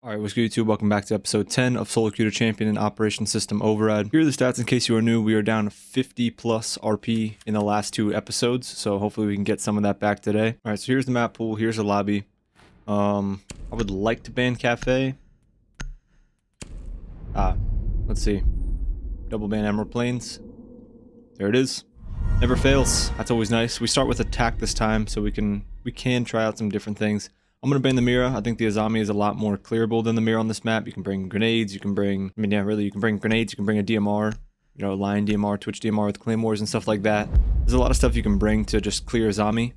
Alright, what's good YouTube? Welcome back to episode 10 of Solo Queued Champion and Operation System Override. Here are the stats in case you are new. We are down 50 plus RP in the last two episodes, so hopefully we can get some of that back today. Alright, so here's the map pool, here's the lobby. I would like to ban Cafe. Let's see. Double ban Emerald Plains. There it is. Never fails. That's always nice. We start with attack this time, so we can try out some different things. I'm going to ban the Mira. I think the Azami is a lot more clearable than the Mira on this map. You can bring grenades, you can bring, you can bring grenades, you can bring a DMR, you know, Lion DMR, Twitch DMR with Claymores and stuff like that. There's a lot of stuff you can bring to just clear Azami.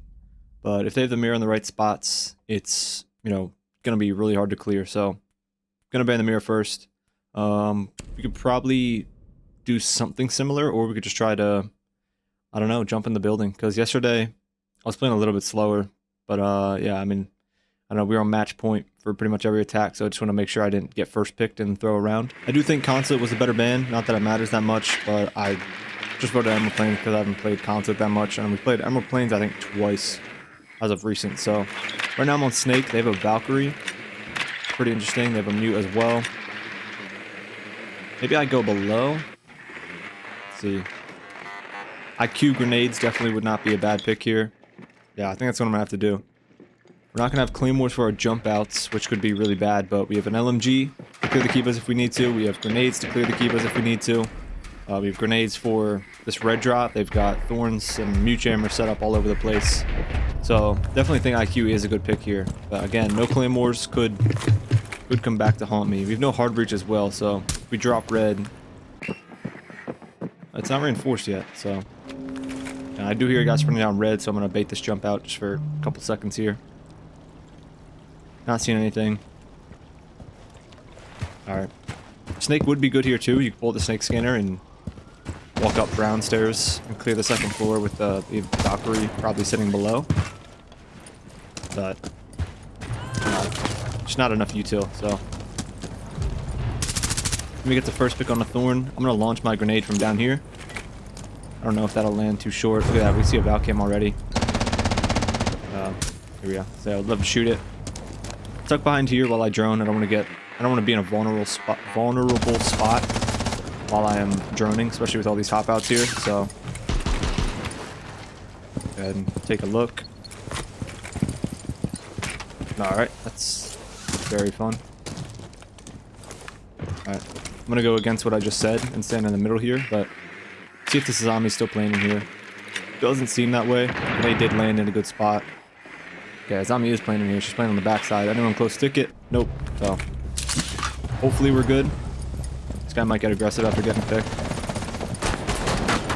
But if they have the Mira in the right spots, it's, you know, going to be really hard to clear. So, I'm going to ban the Mira first. We could probably do something similar, or we could just try to, I don't know, jump in the building. Because yesterday, I was playing a little bit slower. But, yeah, I mean, I don't know, we were on match point for pretty much every attack, so I just want to make sure I didn't get first picked and throw around. I do think Consulate was a better ban, not that it matters that much, but I just voted Emerald Plains because I haven't played Consulate that much, and we played Emerald Plains I think twice as of recent. So right now I'm on Snake. They have a Valkyrie, pretty interesting. They have a Mute as well. Maybe I go below. Let's see. IQ grenades definitely would not be a bad pick here. Yeah, I think that's what I'm gonna have to do. We're not going to have Claymores for our jump outs, which could be really bad, but we have an LMG to clear the Kivas if we need to. We have grenades to clear the Kivas if we need to. We have grenades for this red drop. They've got Thorns and Mute Jammer set up all over the place. So, definitely think IQ is a good pick here. But again, no Claymores could come back to haunt me. We have no hard breach as well, so if we drop red, it's not reinforced yet, so. And I do hear guys running down red, so I'm going to bait this jump out just for a couple seconds here. Not seeing anything. Alright. Snake would be good here too. You can pull the snake scanner and walk up brown stairs and clear the second floor with the Valkyrie probably sitting below. But just not enough util, so. Let me get the first pick on the Thorn. I'm gonna launch my grenade from down here. I don't know if that'll land too short. Look at that, we see a Valcam already. Here we go. So I would love to shoot it. Tuck behind here while I drone. I don't want to be in a vulnerable spot while I am droning, especially with all these hop outs here. So go ahead and take a look. Alright, that's very fun. Alright, I'm gonna go against what I just said and stand in the middle here, but see if this Azami's still playing in here. Doesn't seem that way, but they did land in a good spot. Okay, Azami is playing in here. She's playing on the backside. Anyone close ticket? Nope. So, hopefully we're good. This guy might get aggressive after getting picked.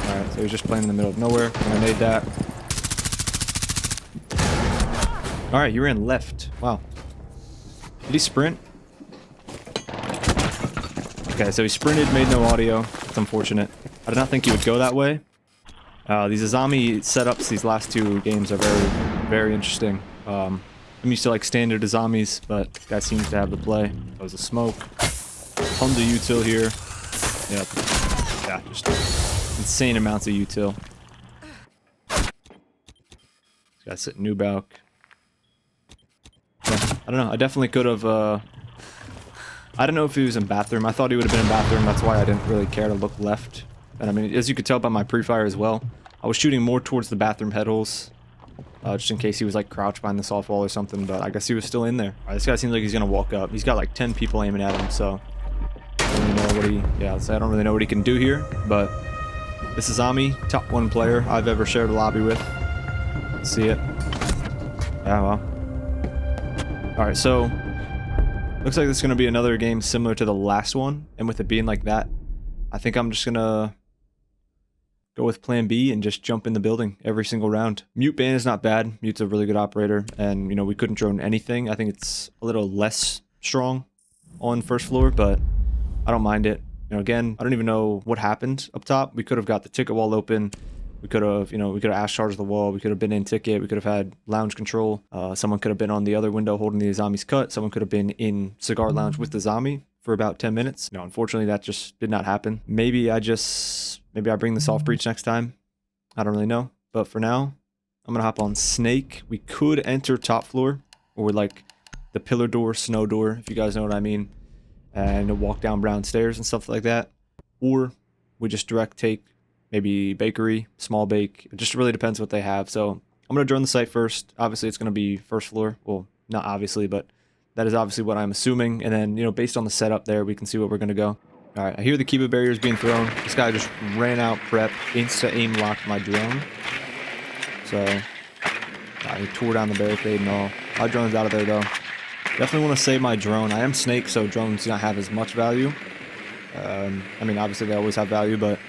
Alright, so he's just playing in the middle of nowhere. I made that. Alright, you ran left. Wow. Did he sprint? Okay, so he sprinted, made no audio. That's unfortunate. I did not think he would go that way. These Azami setups these last two games are very interesting. I'm used to like standard Azamis, but this guy seems to have the play. That was a smoke. Tons of util here. Yep. Yeah, just insane amounts of util. This guy's sitting new balk. Yeah, I don't know. I definitely could have. I don't know if he was in bathroom. I thought he would have been in bathroom. That's why I didn't really care to look left. And I mean, as you could tell by my pre-fire as well, I was shooting more towards the bathroom head holes. Just in case he was like crouched behind the soft wall or something, but I guess he was still in there. Alright, this guy seems like he's gonna walk up. He's got like 10 people aiming at him, so I don't really know what I don't really know what he can do here, but this is Azami, top 1 player I've ever shared a lobby with. Let's see it. Yeah, well. Alright, so looks like this is gonna be another game similar to the last one, and with it being like that, I think I'm just gonna go with plan B and just jump in the building every single round. Mute ban is not bad. Mute's a really good operator, and you know, we couldn't drone anything. I think it's a little less strong on first floor, but I don't mind it. You know, again, I don't even know what happened up top. We could have got the ticket wall open. We could have, you know, we could have ash charged the wall. We could have been in ticket. We could have had lounge control. Someone could have been on the other window holding the Azami's cut. Someone could have been in cigar lounge with the Azami for about 10 minutes. No, unfortunately, that just did not happen. Maybe I bring the soft breach next time. I don't really know. But for now, I'm going to hop on Snake. We could enter top floor, or like the pillar door, snow door, if you guys know what I mean, and walk down brown stairs and stuff like that. Or we just direct take maybe bakery, small bake. It just really depends what they have. So I'm going to drone the site first. Obviously, it's going to be first floor. Well, not obviously, but that is obviously what I'm assuming. And then, you know, based on the setup there, we can see where we're going to go. All right, I hear the Kiba barriers being thrown. This guy just ran out prep, insta-aim locked my drone. So he tore down the barricade and all. My drone's out of there, though. Definitely want to save my drone. I am Snake, so drones do not have as much value. I mean, obviously they always have value, but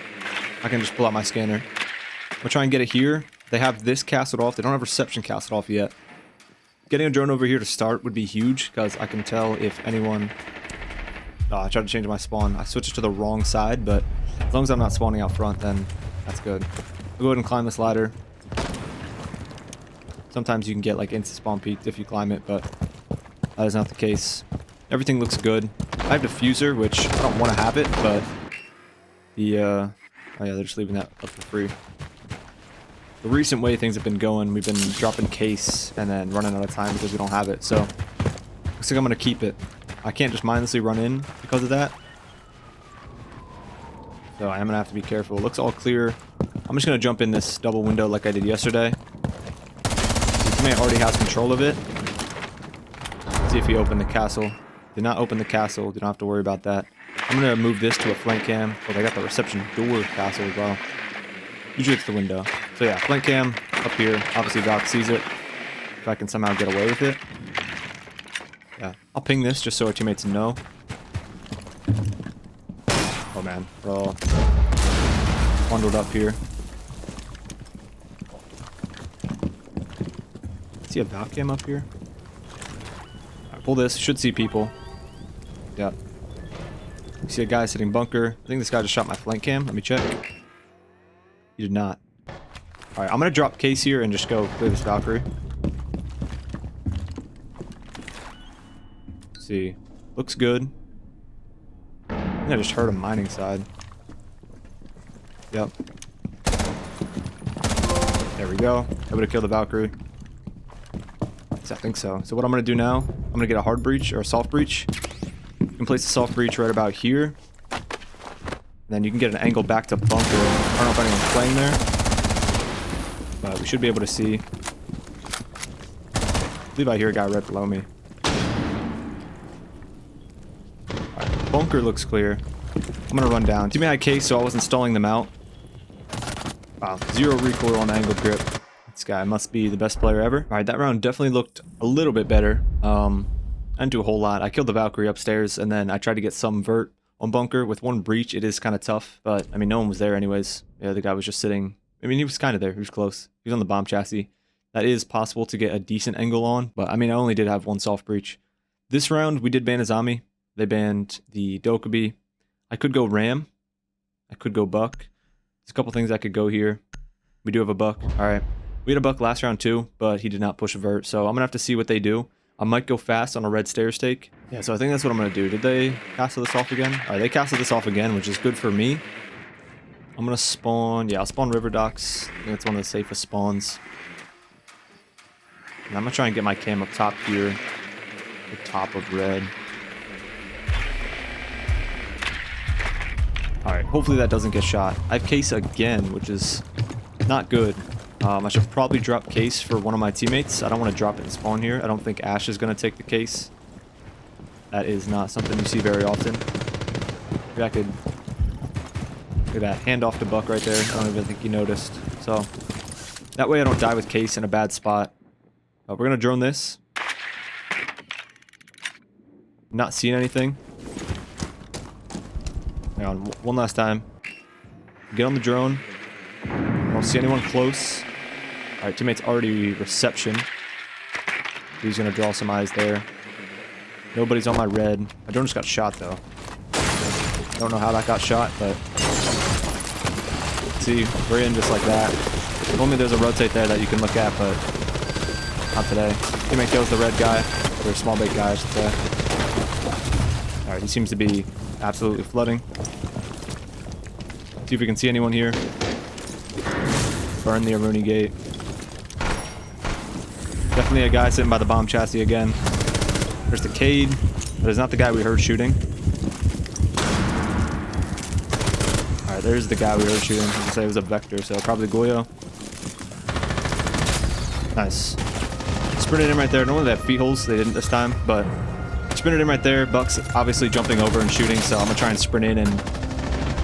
I can just pull out my scanner. I'm gonna try and get it here. They have this castled off. They don't have reception castled off yet. Getting a drone over here to start would be huge, because I can tell if anyone... I tried to change my spawn. I switched to the wrong side, but as long as I'm not spawning out front, then that's good. I'll go ahead and climb this ladder. Sometimes you can get like instant spawn peaked if you climb it, but that is not the case. Everything looks good. I have diffuser, which I don't want to have it, but the oh yeah, they're just leaving that up for free. The recent way things have been going, we've been dropping case and then running out of time because we don't have it. So looks like I'm gonna keep it. I can't just mindlessly run in because of that. So I am gonna have to be careful. It looks all clear. I'm just gonna jump in this double window like I did yesterday. The teammate already has control of it. Let's see if he opened the castle. Did not open the castle. Did not have to worry about that. I'm gonna move this to a flank cam. Oh, they got the reception door castle as well. Usually it's the window. So yeah, flank cam up here. Obviously Doc sees it. If I can somehow get away with it. Yeah, I'll ping this just so our teammates know. Oh man, we're all bundled up here. See a valve cam up here? Alright, pull this. Should see people. Yeah. You see a guy sitting bunker. I think this guy just shot my flank cam. Let me check. He did not. Alright, I'm gonna drop case here and just go clear this Valkyrie. Let's see. Looks good. I think I just heard a mining side. Yep. There we go. Able to kill the Valkyrie. I think so. So what I'm going to do now, I'm going to get a hard breach or a soft breach. You can place the soft breach right about here. And then you can get an angle back to bunker. I don't know if anyone's playing there. But we should be able to see. I believe I hear a guy right below me. Alright, bunker looks clear. I'm going to run down. Teammate had case, so I was installing them out. Wow, 0 recoil on angled grip. This guy must be the best player ever. Alright, that round definitely looked a little bit better. I didn't do a whole lot. I killed the Valkyrie upstairs, and then I tried to get some vert on bunker. With one breach, it is kind of tough, but, I mean, no one was there anyways. Yeah, the guy was just sitting. I mean, he was kind of there. He was close. He was on the bomb chassis. That is possible to get a decent angle on, but, I mean, I only did have one soft breach. This round, we did ban Azami. They banned the Dokkaebi. I could go Ram. I could go Buck. There's a couple things I could go here. We do have a Buck. Alright. We had a Buck last round too, but he did not push a vert, so I'm gonna have to see what they do. I might go fast on a red stair stake. Yeah, so I think that's what I'm gonna do. Did they castle this off again? Alright, they castled this off again, which is good for me. I'm gonna spawn... Yeah, I'll spawn River Docks. I think it's one of the safest spawns. And I'm gonna try and get my cam up top here. The top of red. Alright, hopefully that doesn't get shot. I have case again, which is not good. I should probably drop case for one of my teammates. I don't want to drop it in spawn here. I don't think Ash is going to take the case. That is not something you see very often. Maybe I could... Look at that. Hand off to Buck right there. I don't even think he noticed. So, that way I don't die with case in a bad spot. We're going to drone this. Not seeing anything. Hang on, one last time. Get on the drone. I don't see anyone close. Alright, teammate's already reception. He's gonna draw some eyes there. Nobody's on my red. My drone just got shot though. I don't know how that got shot, but... See, we're in just like that. Only there's a rotate there that you can look at, but... Not today. Teammate kills the red guy. Or small bait guy, I should say. Alright, he seems to be absolutely flooding. See if we can see anyone here. Burn the Aruni gate. Definitely a guy sitting by the bomb chassis again. There's the Cade. That is not the guy we heard shooting. Alright, there's the guy we heard shooting. I can say it was a Vector, so probably Goyo. Nice. Sprinted in right there. Normally they have feet holes. They didn't this time, but sprinted in right there. Buck's obviously jumping over and shooting, so I'm going to try and sprint in and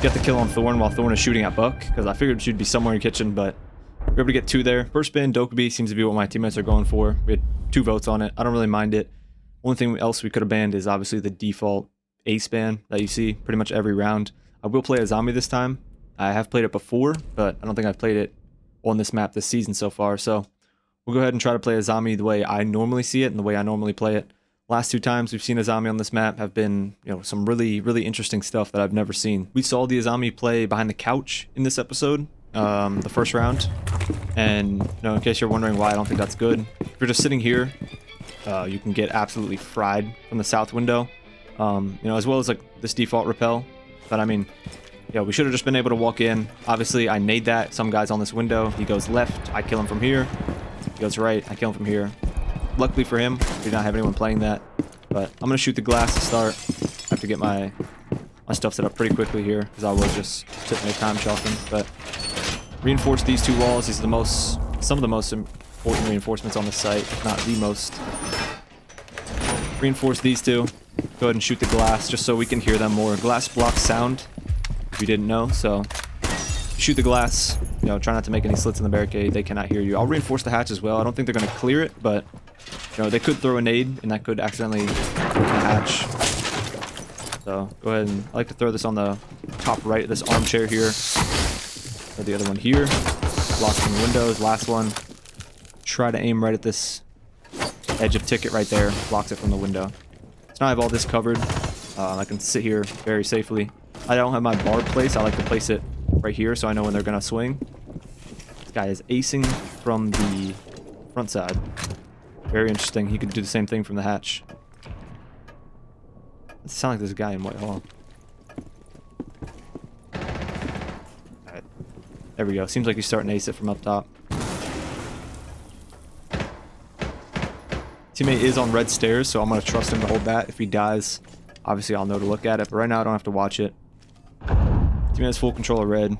get the kill on Thorn while Thorn is shooting at Buck, because I figured she'd be somewhere in the kitchen, but we're able to get 2 there. First bin, Dokkaebi seems to be what my teammates are going for. We had 2 votes on it. I don't really mind it. Only thing else we could have banned is obviously the default ace ban that you see pretty much every round. I will play a zombie this time. I have played it before, but I don't think I've played it on this map this season so far, so we'll go ahead and try to play a zombie the way I normally see it and the way I normally play it. Last 2 times we've seen a zombie on this map have been, you know, some really, really interesting stuff that I've never seen. We saw the zombie play behind the couch in this episode, the first round. And, you know, in case you're wondering why I don't think that's good, if you're just sitting here, you can get absolutely fried from the south window. You know, as well as like this default rappel. But I mean, yeah, we should have just been able to walk in. Obviously, I nade that. Some guy's on this window. He goes left. I kill him from here. He goes right. I kill him from here. Luckily for him, we did not have anyone playing that. But I'm going to shoot the glass to start. I have to get my stuff set up pretty quickly here, because I was just sitting there time shocking. But reinforce these 2 walls. These are some of the most important reinforcements on the site, if not the most. Reinforce these 2. Go ahead and shoot the glass, just so we can hear them more. Glass blocks sound, if you didn't know, so shoot the glass. You know, try not to make any slits in the barricade. They cannot hear you. I'll reinforce the hatch as well. I don't think they're going to clear it, but you know, they could throw a nade, and that could accidentally open the hatch. So go ahead and I like to throw this on the top right of this armchair here. Or the other one here. Blocking windows. Last one. Try to aim right at this edge of ticket right there. Blocks it from the window. So now I have all this covered. I can sit here very safely. I don't have my barb place. I like to place it right here so I know when they're going to swing. This guy is acing from the front side. Very interesting. He could do the same thing from the hatch. It sounds like there's a guy in White Hall. Alright. There we go. Seems like he's starting to ace it from up top. Teammate is on red stairs, so I'm going to trust him to hold that. If he dies, obviously I'll know to look at it, but right now I don't have to watch it. Teammate has full control of red.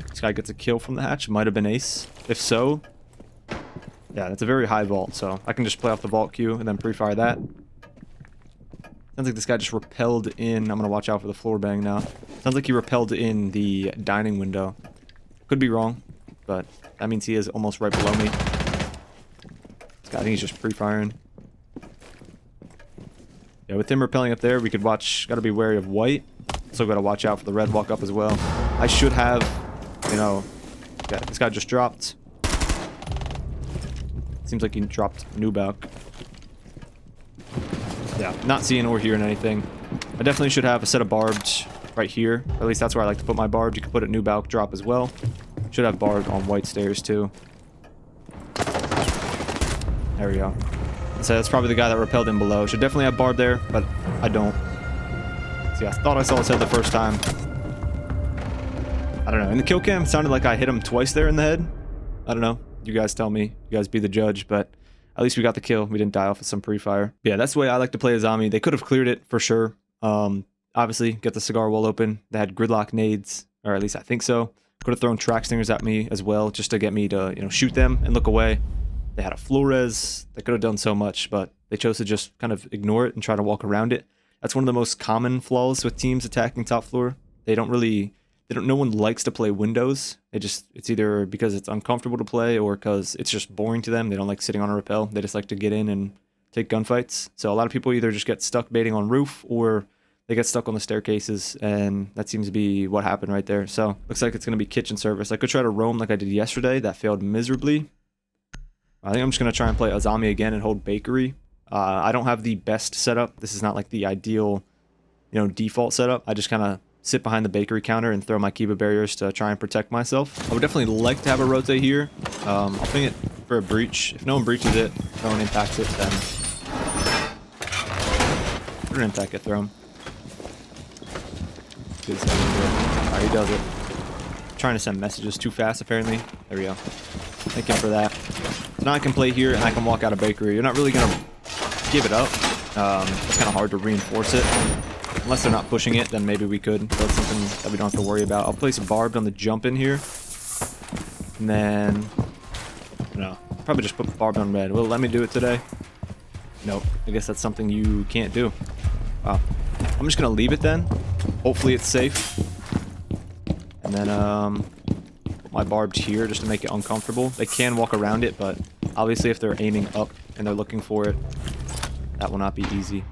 This guy gets a kill from the hatch. Might have been ace. If so, yeah, that's a very high vault, so I can just play off the vault queue and then pre-fire that. Sounds like this guy just repelled in. I'm going to watch out for the floor bang now. Sounds like he repelled in the dining window. Could be wrong, but that means he is almost right below me. I think he's just pre-firing. Yeah, with him repelling up there, we could watch. Gotta be wary of white. So gotta watch out for the red walk up as well. I should have, you know, yeah, this guy just dropped. Seems like he dropped Nubak. Yeah, not seeing or hearing anything. I definitely should have a set of barbed right here. Or at least that's where I like to put my barbed. You can put it Nubak drop as well. Should have barbed on white stairs too. There we go. So that's probably the guy that repelled in below. Should definitely have barb there, but I don't. See, I thought I saw his head the first time. I don't know. In the kill cam, it sounded like I hit him twice there in the head. I don't know. You guys tell me. You guys be the judge, but at least we got the kill. We didn't die off of some pre-fire. Yeah, that's the way I like to play a zombie. They could have cleared it for sure. Obviously, get the cigar wall open. They had gridlock nades, or at least I think so. Could have thrown track stingers at me as well, just to get me to, you know, shoot them and look away. They had a Flores. They could have done so much, but they chose to just kind of ignore it and try to walk around it. That's one of the most common flaws with teams attacking top floor. No one likes to play windows. It's either because it's uncomfortable to play or because it's just boring to them. They don't like sitting on a rappel. They just like to get in and take gunfights. So a lot of people either just get stuck baiting on roof or they get stuck on the staircases, and that seems to be what happened right there. So looks like it's going to be kitchen service. I could try to roam like I did yesterday. That failed miserably. I think I'm just going to try and play a zombie again and hold bakery. I don't have the best setup. This is not like the ideal, you know, default setup. I just kind of sit behind the bakery counter and throw my Kiba barriers to try and protect myself. I would definitely like to have a rotate here. I'll ping it for a breach. If no one breaches it, no one impacts it, then put an impact at throw him. Alright, he does it. Trying to send messages too fast, apparently. There we go. Thank him for that. So now I can play here and I can walk out of bakery. You're not really gonna give it up. It's kind of hard to reinforce it. Unless they're not pushing it, then maybe we could. But it's something that we don't have to worry about. I'll place a barbed on the jump in here. And then... no. Probably just put barbed on red. Will it let me do it today? Nope. I guess that's something you can't do. Wow. I'm just gonna leave it then. Hopefully it's safe. And then, put my barbed here just to make it uncomfortable. They can walk around it, but obviously if they're aiming up and they're looking for it, that will not be easy.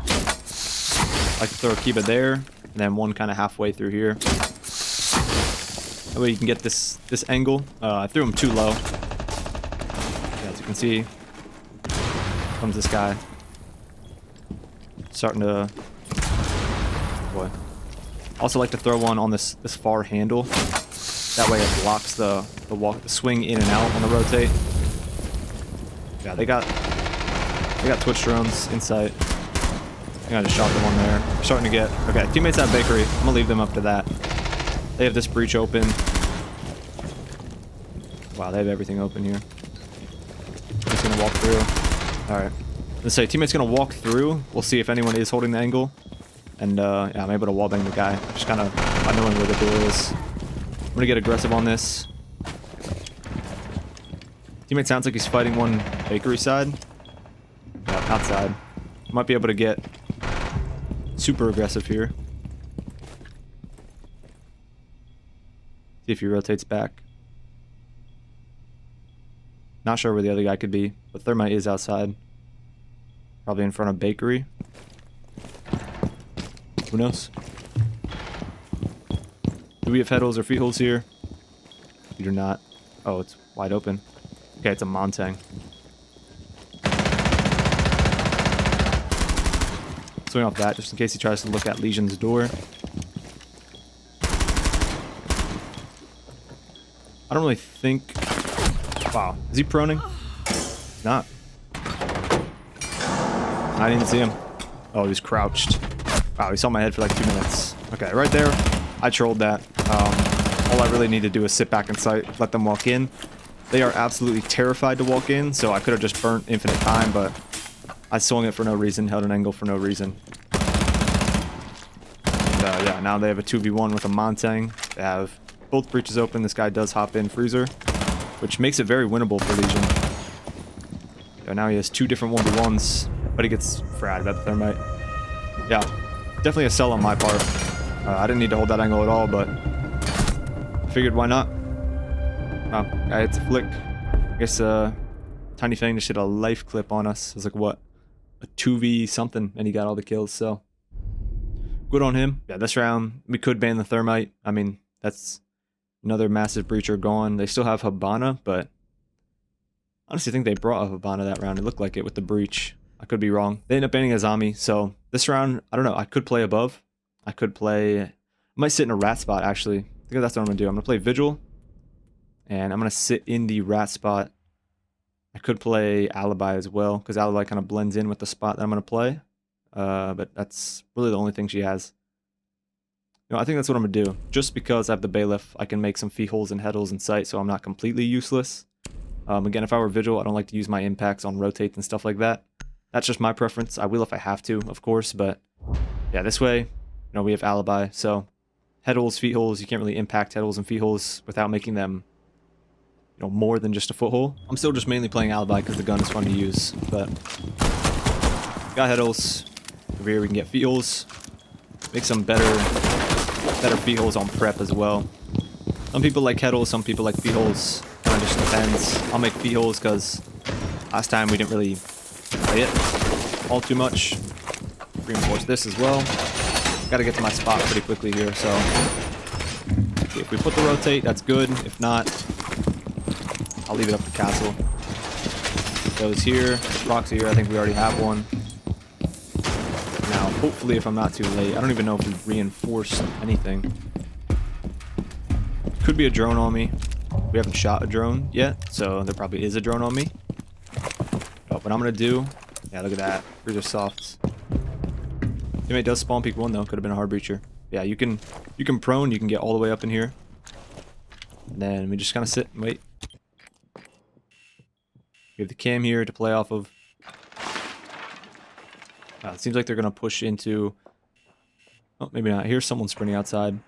I like to throw a Kiba there, and then one kind of halfway through here. That way you can get this angle. I threw him too low. Yeah, as you can see, comes this guy. Starting to... boy. Also like to throw one on this far handle. That way it blocks the swing in and out on the rotate. Yeah, they got Twitch drones in sight. I think I just shot the one there. We're starting to get... okay, teammates at bakery. I'm gonna leave them up to that. They have this breach open. Wow, they have everything open here. Just gonna walk through. Alright. Let's say teammate's gonna walk through. We'll see if anyone is holding the angle. And yeah, I'm able to wallbang the guy. Just kind of by knowing where the door is. I'm gonna get aggressive on this. Teammate sounds like he's fighting one bakery side. Yeah, outside. Might be able to get super aggressive here. See if he rotates back. Not sure where the other guy could be, but Thermite is outside. Probably in front of bakery. Who knows? Do we have head holes or feet holes here? We do not. Oh, it's wide open. Okay, it's a Montang. Swing off that just in case he tries to look at Legion's door. I don't really think... wow. Is he proning? He's not. I didn't even see him. Oh, he's crouched. Wow, he saw my head for like 2 minutes. Okay, right there. I trolled that. All I really need to do is sit back in sight, let them walk in. They are absolutely terrified to walk in, so I could have just burnt infinite time, but I swung it for no reason, held an angle for no reason. And, yeah, now they have a 2v1 with a Montang. They have both breaches open. This guy does hop in freezer, which makes it very winnable for Legion. Yeah, now he has 2 different 1v1s, but he gets fragged by the Thermite. Yeah, definitely a sell on my part. I didn't need to hold that angle at all, but figured why not. Wow, guy hits a flick. I guess Tiny Fang just hit a life clip on us. It was like, what? A 2v something, and he got all the kills, so... good on him. Yeah, this round, we could ban the Thermite. I mean, that's another massive breacher gone. They still have Habana, but... I honestly think they brought a Habana that round. It looked like it with the breach. I could be wrong. They ended up banning Azami, so this round, I don't know. I could play above. I could play... I might sit in a rat spot, actually. I think that's what I'm going to do. I'm going to play Vigil. And I'm going to sit in the rat spot. I could play Alibi as well, because Alibi kind of blends in with the spot that I'm going to play. But that's really the only thing she has. You know, I think that's what I'm going to do. Just because I have the bailiff, I can make some feet holes and head holes in sight, so I'm not completely useless. Again, if I were Vigil, I don't like to use my impacts on rotates and stuff like that. That's just my preference. I will if I have to, of course, but yeah, this way, you know, we have Alibi, so head holes, feet holes, you can't really impact head holes and feet holes without making them, you know, more than just a foothold. I'm still just mainly playing Alibi because the gun is fun to use, but got head holes. Over here we can get feet holes. Make some better feet holes on prep as well. Some people like head holes, some people like feet holes. Kind of just depends. I'll make feet holes because last time we didn't really play it all too much. Reinforce this as well. Got to get to my spot pretty quickly here, so if we put the rotate, that's good. If not, I'll leave it up to Castle. Goes here, proxy here. I think we already have one. Now, hopefully, if I'm not too late, I don't even know if we've reinforced anything. Could be a drone on me. We haven't shot a drone yet, so there probably is a drone on me. But what I'm gonna do, yeah, look at that. Freezer softs. Teammate does spawn peak 1 though. Could have been a hard breacher. Yeah, you can prone. You can get all the way up in here. And then we just kind of sit and wait. We have the cam here to play off of. It seems like they're going to push into... Oh, maybe not. Here's someone sprinting outside.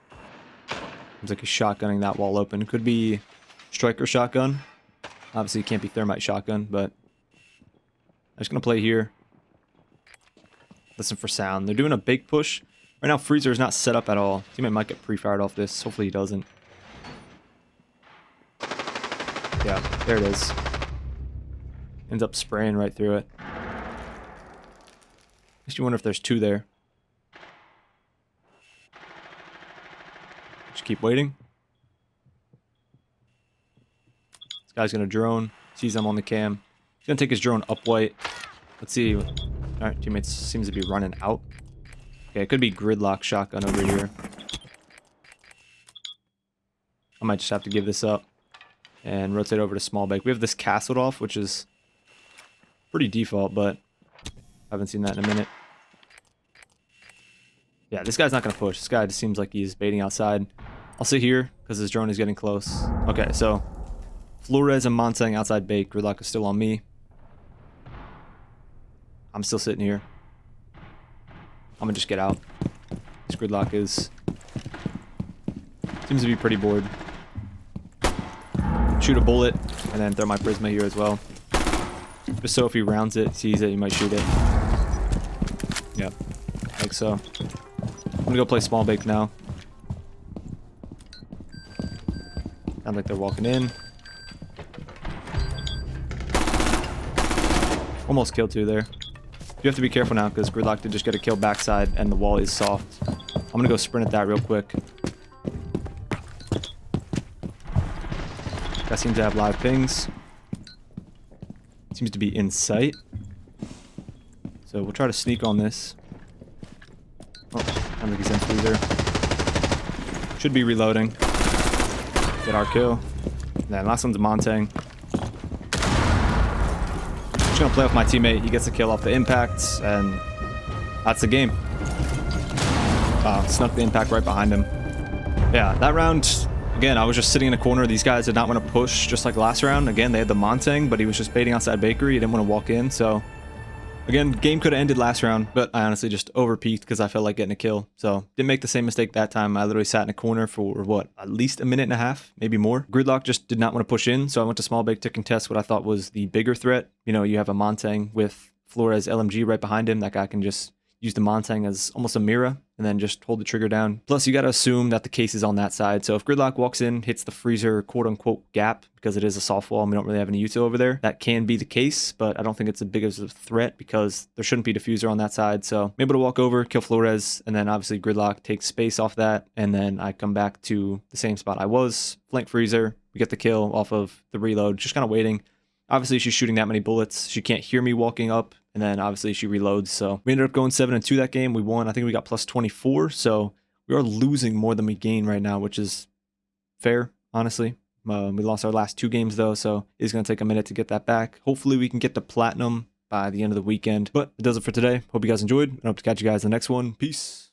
Seems like he's shotgunning that wall open. Could be striker shotgun. Obviously, it can't be thermite shotgun, but... I'm just going to play here. Listen for sound. They're doing a big push. Right now, Freezer is not set up at all. Teammate might get pre-fired off this. Hopefully he doesn't. Yeah, there it is. Ends up spraying right through it. Makes you wonder if there's two there. Just keep waiting. This guy's gonna drone. Sees I'm on the cam. He's gonna take his drone up white. Let's see. Alright, teammates seems to be running out. Okay, it could be gridlock shotgun over here. I might just have to give this up and rotate over to small bake. We have this castled off, which is pretty default, but I haven't seen that in a minute. Yeah, this guy's not going to push. This guy just seems like he's baiting outside. I'll sit here because his drone is getting close. Okay, so Flores and Montang outside bait. Gridlock is still on me. I'm still sitting here. I'm going to just get out. This Gridlock is... seems to be pretty bored. Shoot a bullet and then throw my Prisma here as well. Just so if he rounds it, sees it, he might shoot it. Yep, I think so. I'm gonna go play small bake now. Sounds like they're walking in. Almost killed two there. You have to be careful now because Gridlock did just get a kill backside and the wall is soft. I'm gonna go sprint at that real quick. Guy seems to have live pings. Seems to be in sight. So we'll try to sneak on this. Oh, sounds like he's in freezer. Should be reloading. Get our kill. And then last one's a Montang. Just gonna play with my teammate. He gets a kill off the impacts, and that's the game. Snuck the impact right behind him. Yeah, that round, again, I was just sitting in a corner. These guys did not want to push, just like last round. Again, they had the Montang, but he was just baiting outside bakery. He didn't want to walk in, so... Again, game could have ended last round, but I honestly just overpeaked because I felt like getting a kill. So, didn't make the same mistake that time. I literally sat in a corner for, what, at least a minute and a half, maybe more. Gridlock just did not want to push in, so I went to small bake to contest what I thought was the bigger threat. You know, you have a Montang with Flores LMG right behind him. That guy can just use the Montang as almost a mirror and then just hold the trigger down. Plus, you got to assume that the case is on that side. So if Gridlock walks in, hits the freezer quote-unquote gap, because it is a soft wall and we don't really have any util over there, that can be the case, but I don't think it's as big as a threat because there shouldn't be diffuser on that side. So I'm able to walk over, kill Flores, and then obviously Gridlock takes space off that, and then I come back to the same spot I was, flank freezer, we get the kill off of the reload, just kind of waiting. Obviously, she's shooting that many bullets. She can't hear me walking up, and then obviously she reloads. So we ended up going 7-2 that game. We won. I think we got plus 24. So we are losing more than we gain right now, which is fair, honestly. We lost our last 2 games, though, so it's going to take a minute to get that back. Hopefully, we can get to platinum by the end of the weekend. But it does it for today. Hope you guys enjoyed, and hope to catch you guys in the next one. Peace.